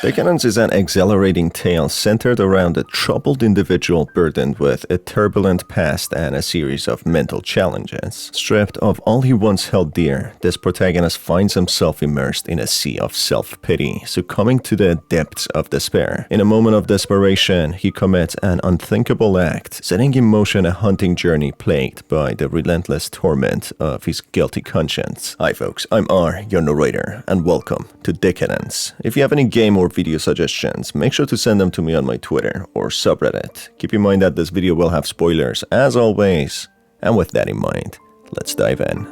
Decadence is an exhilarating tale centered around a troubled individual burdened with a turbulent past and a series of mental challenges. Stripped of all he once held dear, this protagonist finds himself immersed in a sea of self-pity, succumbing to the depths of despair. In a moment of desperation, he commits an unthinkable act, setting in motion a hunting journey plagued by the relentless torment of his guilty conscience. Hi folks, I'm R, your narrator, and welcome to Decadence. If you have any game or video suggestions, make sure to send them to me on my Twitter or subreddit. Keep in mind that this video will have spoilers, as always. And with that in mind, let's dive in.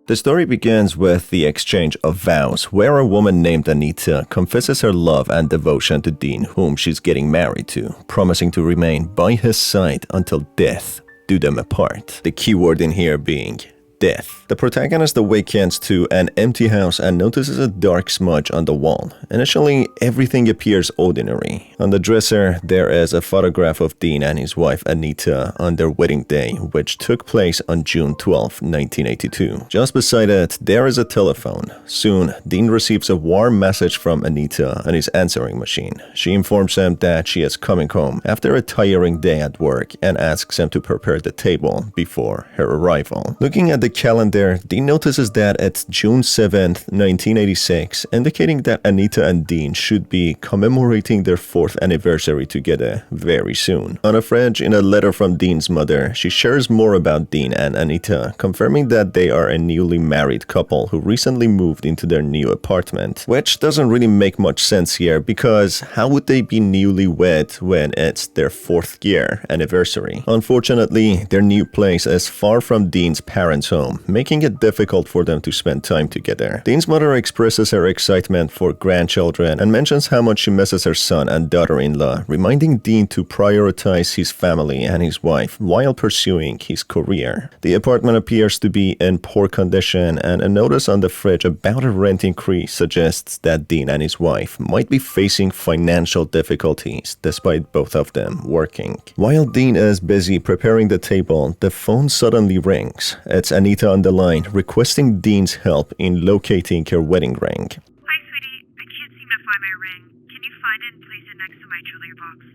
The story begins with the exchange of vows, where a woman named Anita confesses her love and devotion to Dean, whom she's getting married to, promising to remain by his side until death do them apart. The keyword in here being death. The protagonist awakens to an empty house and notices a dark smudge on the wall. Initially, everything appears ordinary. On the dresser, there is a photograph of Dean and his wife Anita on their wedding day, which took place on June 12, 1982. Just beside it, there is a telephone. Soon, Dean receives a warm message from Anita on his answering machine. She informs him that she is coming home after a tiring day at work and asks him to prepare the table before her arrival. Looking at the calendar, Dean notices that it's June 7th, 1986, indicating that Anita and Dean should be commemorating their 4th anniversary together very soon. On a fridge, in a letter from Dean's mother, she shares more about Dean and Anita, confirming that they are a newly married couple who recently moved into their new apartment, which doesn't really make much sense here because how would they be newlywed when it's their 4th year anniversary? Unfortunately, their new place is far from Dean's parents' home, making it difficult for them to spend time together. Dean's mother expresses her excitement for grandchildren and mentions how much she misses her son and daughter-in-law, reminding Dean to prioritize his family and his wife while pursuing his career. The apartment appears to be in poor condition, and a notice on the fridge about a rent increase suggests that Dean and his wife might be facing financial difficulties despite both of them working. While Dean is busy preparing the table, the phone suddenly rings. It's Anita on the line, requesting Dean's help in locating her wedding ring. Hi, sweetie. I can't seem to find my ring. Can you find it and place it next to my jewelry box?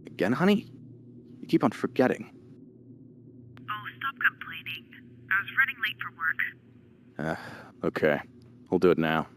Again, honey? You keep on forgetting. Oh, stop complaining. I was running late for work. Okay. We'll do it now.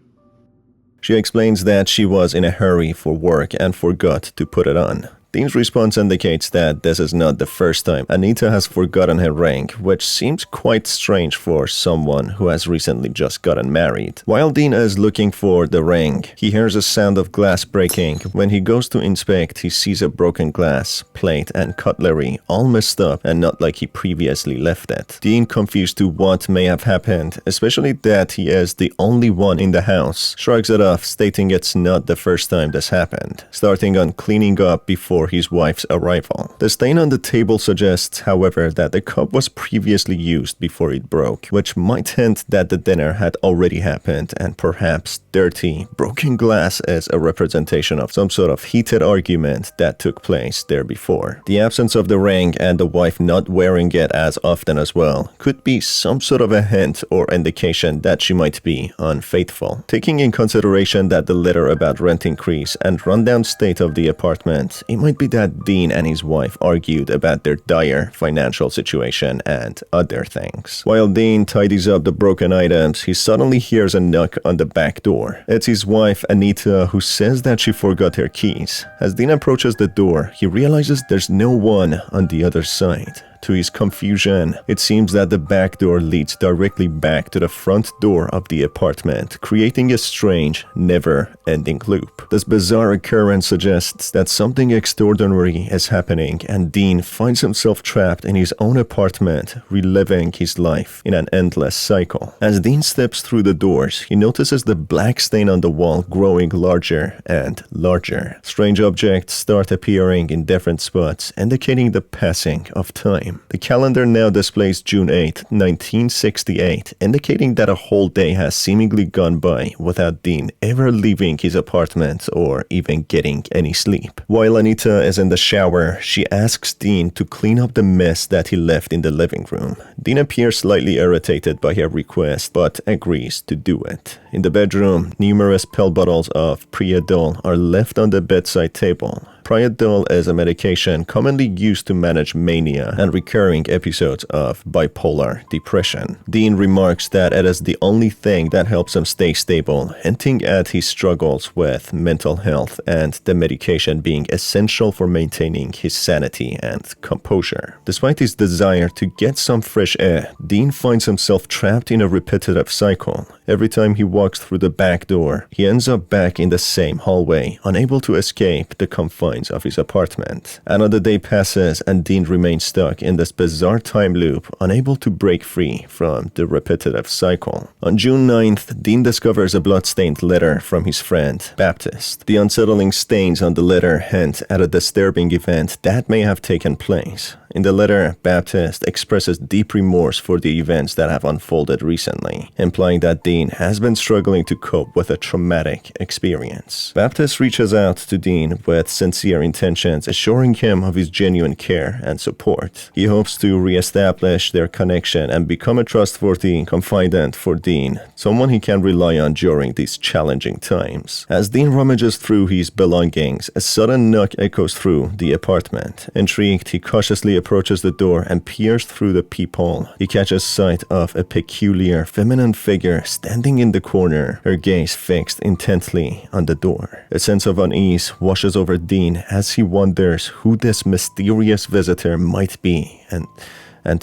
She explains that she was in a hurry for work and forgot to put it on. Dean's response indicates that this is not the first time Anita has forgotten her ring, which seems quite strange for someone who has recently just gotten married. While Dean is looking for the ring, he hears a sound of glass breaking. When he goes to inspect, he sees a broken glass, plate, and cutlery all messed up and not like he previously left it. Dean, confused to what may have happened, especially that he is the only one in the house, shrugs it off, stating it's not the first time this happened, starting on cleaning up before his wife's arrival. The stain on the table suggests, however, that the cup was previously used before it broke, which might hint that the dinner had already happened and perhaps dirty, broken glass is a representation of some sort of heated argument that took place there before. The absence of the ring and the wife not wearing it as often as well could be some sort of a hint or indication that she might be unfaithful. Taking in consideration that the letter about rent increase and rundown state of the apartment, it might be that Dean and his wife argued about their dire financial situation and other things. While Dean tidies up the broken items, he suddenly hears a knock on the back door. It's his wife Anita who says that she forgot her keys. As Dean approaches the door, he realizes there's no one on the other side. To his confusion, it seems that the back door leads directly back to the front door of the apartment, creating a strange, never-ending loop. This bizarre occurrence suggests that something extraordinary is happening, and Dean finds himself trapped in his own apartment, reliving his life in an endless cycle. As Dean steps through the doors, he notices the black stain on the wall growing larger and larger. Strange objects start appearing in different spots, indicating the passing of time. time. The calendar now displays June 8, 1968, indicating that a whole day has seemingly gone by without Dean ever leaving his apartment or even getting any sleep. While Anita is in the shower, she asks Dean to clean up the mess that he left in the living room. Dean appears slightly irritated by her request, but agrees to do it. In the bedroom, numerous pill bottles of Priadol are left on the bedside table. Priadol is a medication commonly used to manage mania and recurring episodes of bipolar depression. Dean remarks that it is the only thing that helps him stay stable, hinting at his struggles with mental health and the medication being essential for maintaining his sanity and composure. Despite his desire to get some fresh air, Dean finds himself trapped in a repetitive cycle. Every time he walks through the back door, he ends up back in the same hallway, unable to escape the confines of his apartment. Another day passes and Dean remains stuck in this bizarre time loop, unable to break free from the repetitive cycle. On June 9th, Dean discovers a blood-stained letter from his friend, Baptist. The unsettling stains on the letter hint at a disturbing event that may have taken place. In the letter, Baptist expresses deep remorse for the events that have unfolded recently, implying that Dean has been struggling to cope with a traumatic experience. Baptist reaches out to Dean with sincere intentions, assuring him of his genuine care and support. He hopes to re-establish their connection and become a trustworthy confidant for Dean, someone he can rely on during these challenging times. As Dean rummages through his belongings, a sudden knock echoes through the apartment. Intrigued, he cautiously approaches the door and peers through the peephole. He catches sight of a peculiar feminine figure standing in the corner, her gaze fixed intently on the door. A sense of unease washes over Dean as he wonders who this mysterious visitor might be and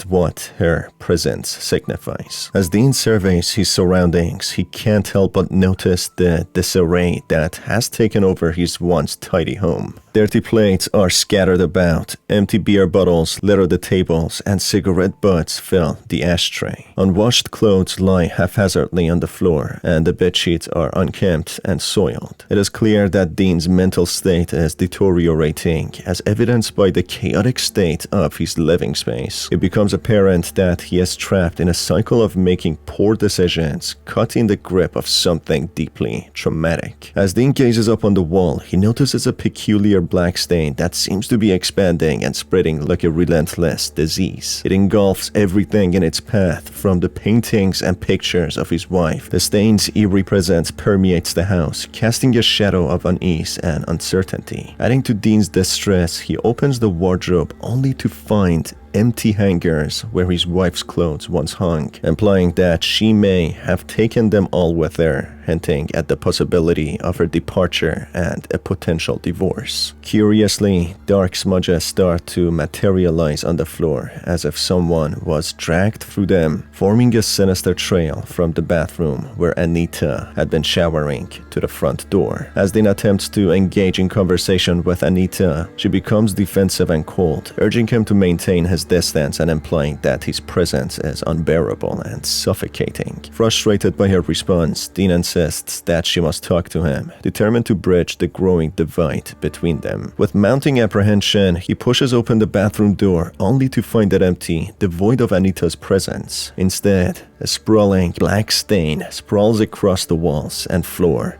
what her presence signifies. As Dean surveys his surroundings, he can't help but notice the disarray that has taken over his once tidy home. Dirty plates are scattered about, empty beer bottles litter the tables, and cigarette butts fill the ashtray. Unwashed clothes lie haphazardly on the floor, and the bedsheets are unkempt and soiled. It is clear that Dean's mental state is deteriorating, as evidenced by the chaotic state of his living space. It becomes apparent that he is trapped in a cycle of making poor decisions, caught in the grip of something deeply traumatic. As Dean gazes up on the wall, he notices a peculiar black stain that seems to be expanding and spreading like a relentless disease. It engulfs everything in its path, from the paintings and pictures of his wife. The stain's eerie presence permeates the house, casting a shadow of unease and uncertainty. Adding to Dean's distress, he opens the wardrobe only to find empty hangers where his wife's clothes once hung, implying that she may have taken them all with her, hinting at the possibility of her departure and a potential divorce. Curiously, dark smudges start to materialize on the floor, as if someone was dragged through them, forming a sinister trail from the bathroom where Anita had been showering to the front door. As Dean attempts to engage in conversation with Anita, she becomes defensive and cold, urging him to maintain his distance and implying that his presence is unbearable and suffocating. Frustrated by her response, Dean insists that she must talk to him, determined to bridge the growing divide between them. With mounting apprehension, he pushes open the bathroom door only to find it empty, devoid of Anita's presence. Instead, a sprawling black stain sprawls across the walls and floor,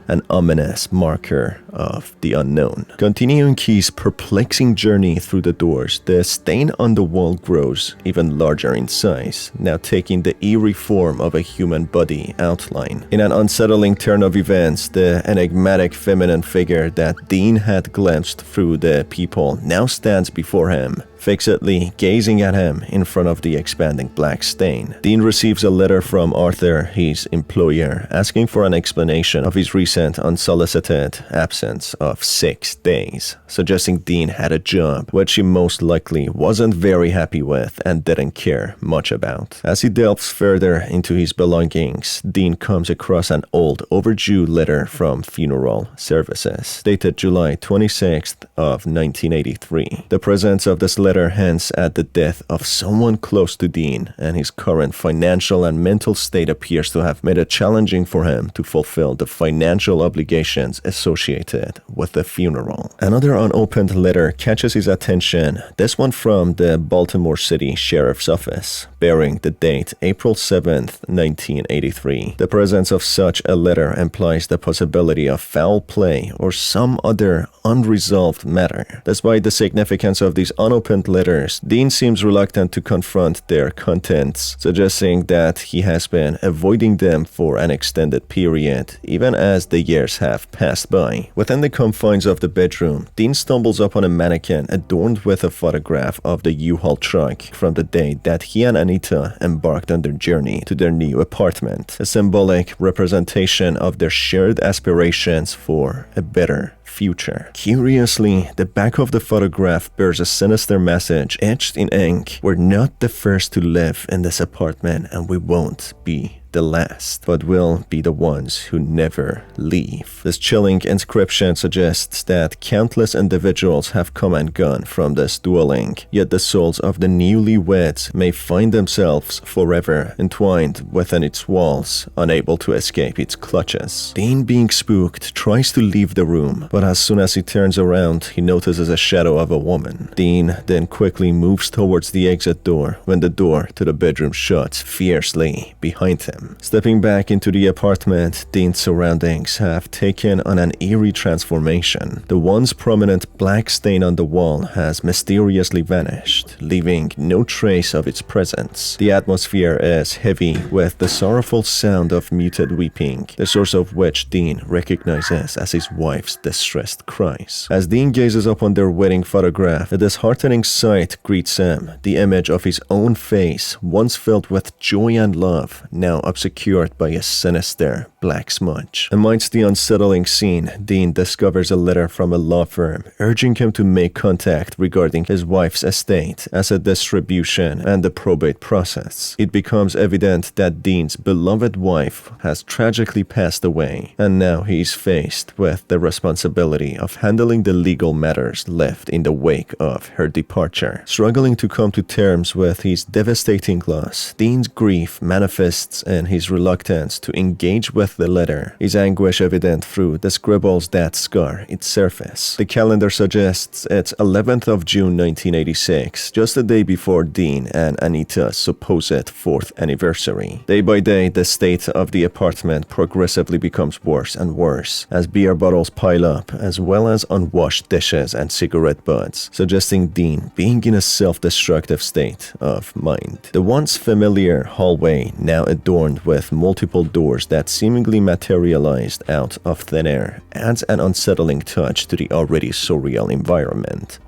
an ominous marker of the unknown. Continuing his perplexing journey through the doors, the stain on the wall grows even larger in size, now taking the eerie form of a human body outline. In an unsettling turn of events, the enigmatic feminine figure that Dean had glimpsed through the peephole now stands before him, fixedly gazing at him in front of the expanding black stain. Dean receives a letter from Arthur, his employer, asking for an explanation of his recent unsolicited absence of 6 days, suggesting Dean had a job which he most likely wasn't very happy with and didn't care much about. As he delves further into his belongings, Dean comes across an old, overdue letter from funeral services, dated July 26th of 1983. The presence of this letter letter hints at the death of someone close to Dean, and his current financial and mental state appears to have made it challenging for him to fulfill the financial obligations associated with the funeral. Another unopened letter catches his attention, this one from the Baltimore City Sheriff's Office, bearing the date April 7th, 1983. The presence of such a letter implies the possibility of foul play or some other unresolved matter. Despite the significance of these unopened letters, Dean seems reluctant to confront their contents, suggesting that he has been avoiding them for an extended period, even as the years have passed by. Within the confines of the bedroom, Dean stumbles upon a mannequin adorned with a photograph of the U-Haul truck from the day that he and Anita embarked on their journey to their new apartment, a symbolic representation of their shared aspirations for a better future. Curiously, the back of the photograph bears a sinister message etched in ink: "We're not the first to live in this apartment, and we won't be the last, but we'll be the ones who never leave." This chilling inscription suggests that countless individuals have come and gone from this dwelling, yet the souls of the newlyweds may find themselves forever entwined within its walls, unable to escape its clutches. Dean, being spooked, tries to leave the room, but as soon as he turns around, he notices a shadow of a woman. Dean then quickly moves towards the exit door when the door to the bedroom shuts fiercely behind him. Stepping back into the apartment, Dean's surroundings have taken on an eerie transformation. The once prominent black stain on the wall has mysteriously vanished, leaving no trace of its presence. The atmosphere is heavy with the sorrowful sound of muted weeping, the source of which Dean recognizes as his wife's distressed cries. As Dean gazes upon their wedding photograph, a disheartening sight greets him: the image of his own face, once filled with joy and love, now obscured by a sinister black smudge. Amidst the unsettling scene, Dean discovers a letter from a law firm urging him to make contact regarding his wife's estate, asset distribution, and the probate process. It becomes evident that Dean's beloved wife has tragically passed away, and now he is faced with the responsibility of handling the legal matters left in the wake of her departure. Struggling to come to terms with his devastating loss, Dean's grief manifests in his reluctance to engage with the letter, his anguish evident through the scribbles that scar its surface. The calendar suggests it's 11th of June 1986, just a day before Dean and Anita's supposed 4th anniversary. Day by day, the state of the apartment progressively becomes worse and worse as beer bottles pile up, as well as unwashed dishes and cigarette butts, suggesting Dean being in a self-destructive state of mind. The once familiar hallway, now adorned with multiple doors that seemingly materialized out of thin air, adds an unsettling touch to the already surreal environment.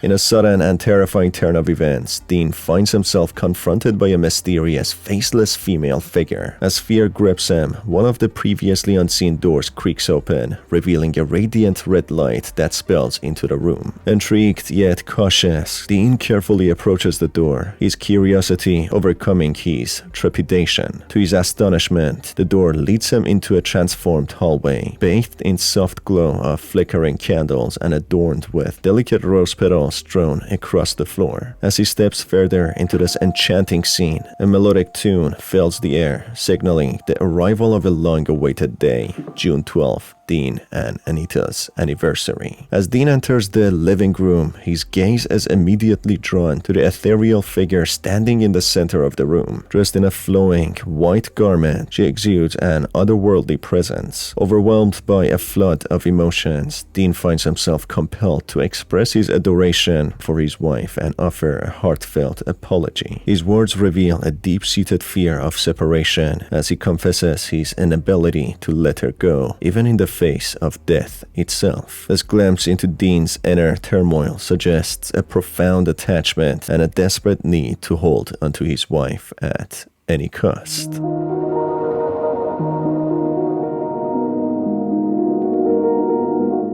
In a sudden and terrifying turn of events, Dean finds himself confronted by a mysterious, faceless female figure. As fear grips him, one of the previously unseen doors creaks open, revealing a radiant red light that spills into the room. Intrigued yet cautious, Dean carefully approaches the door, his curiosity overcoming his trepidation. To his astonishment, the door leads him into a transformed hallway, bathed in soft glow of flickering candles and adorned with delicate rose petals strewn across the floor. As he steps further into this enchanting scene, a melodic tune fills the air, signaling the arrival of a long-awaited day, June 12th, Dean and Anita's anniversary. As Dean enters the living room, his gaze is immediately drawn to the ethereal figure standing in the center of the room. Dressed in a flowing white garment, she exudes an otherworldly presence. Overwhelmed by a flood of emotions, Dean finds himself compelled to express his adoration for his wife and offer a heartfelt apology. His words reveal a deep-seated fear of separation as he confesses his inability to let her go, even in the face of death itself. This glimpse into Dean's inner turmoil suggests a profound attachment and a desperate need to hold onto his wife at any cost.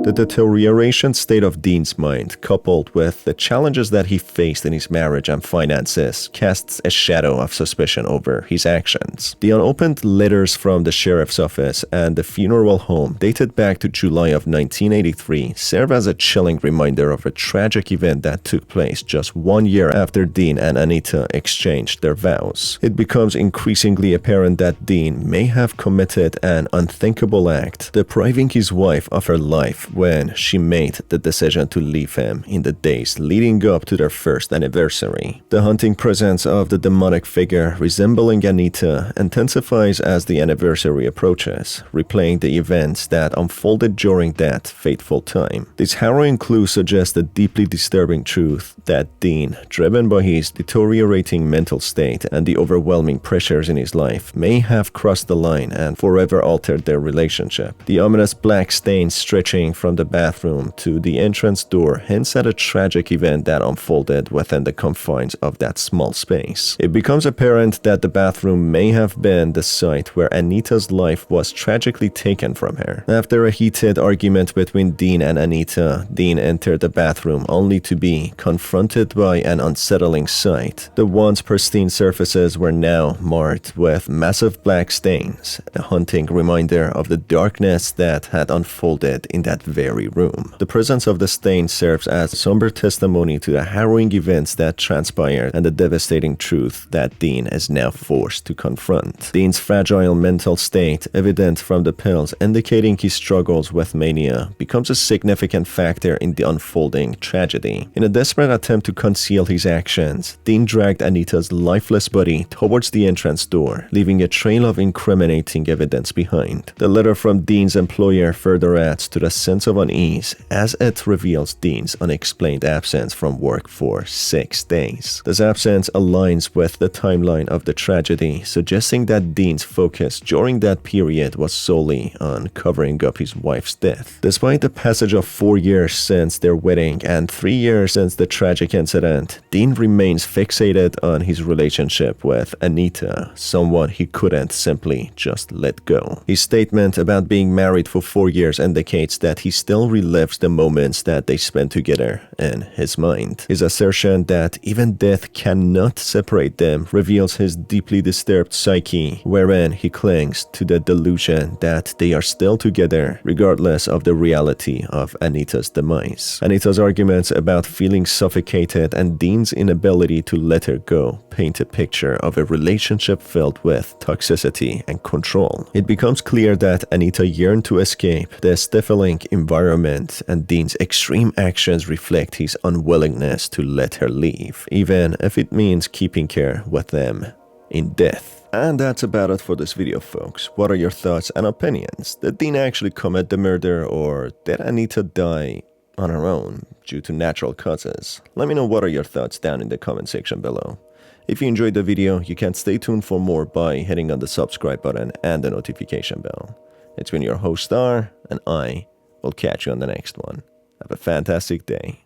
The deterioration state of Dean's mind, coupled with the challenges that he faced in his marriage and finances, casts a shadow of suspicion over his actions. The unopened letters from the sheriff's office and the funeral home, dated back to July of 1983, serve as a chilling reminder of a tragic event that took place just 1 year after Dean and Anita exchanged their vows. It becomes increasingly apparent that Dean may have committed an unthinkable act, depriving his wife of her life when she made the decision to leave him in the days leading up to their first anniversary. The haunting presence of the demonic figure resembling Anita intensifies as the anniversary approaches, replaying the events that unfolded during that fateful time. This harrowing clue suggests a deeply disturbing truth that Dean, driven by his deteriorating mental state and the overwhelming pressures in his life, may have crossed the line and forever altered their relationship. The ominous black stains stretching from the bathroom to the entrance door hints at a tragic event that unfolded within the confines of that small space. It becomes apparent that the bathroom may have been the site where Anita's life was tragically taken from her. After a heated argument between Dean and Anita, Dean entered the bathroom only to be confronted by an unsettling sight. The once pristine surfaces were now marked with massive black stains, a haunting reminder of the darkness that had unfolded in that very room. The presence of the stain serves as somber testimony to the harrowing events that transpired and the devastating truth that Dean is now forced to confront. Dean's fragile mental state, evident from the pills indicating his struggles with mania, becomes a significant factor in the unfolding tragedy. In a desperate attempt to conceal his actions, Dean dragged Anita's lifeless body towards the entrance door, leaving a trail of incriminating evidence behind. The letter from Dean's employer further adds to the sense of unease as it reveals Dean's unexplained absence from work for 6 days. This absence aligns with the timeline of the tragedy, suggesting that Dean's focus during that period was solely on covering up his wife's death. Despite the passage of 4 years since their wedding and 3 years since the tragic incident, Dean remains fixated on his relationship with Anita, someone he couldn't simply just let go. His statement about being married for 4 years indicates that he still relives the moments that they spent together in his mind. His assertion that even death cannot separate them reveals his deeply disturbed psyche, wherein he clings to the delusion that they are still together regardless of the reality of Anita's demise. Anita's arguments about feeling suffocated and Dean's inability to let her go paint a picture of a relationship filled with toxicity and control. It becomes clear that Anita yearned to escape the stifling environment, and Dean's extreme actions reflect his unwillingness to let her leave, even if it means keeping her with them in death. And that's about it for this video, folks. What are your thoughts and opinions? Did Dean actually commit the murder, or did Anita die on her own due to natural causes? Let me know what are your thoughts down in the comment section below. If you enjoyed the video, you can stay tuned for more by hitting on the subscribe button and the notification bell. It's been your host Star, and I will catch you on the next one. Have a fantastic day.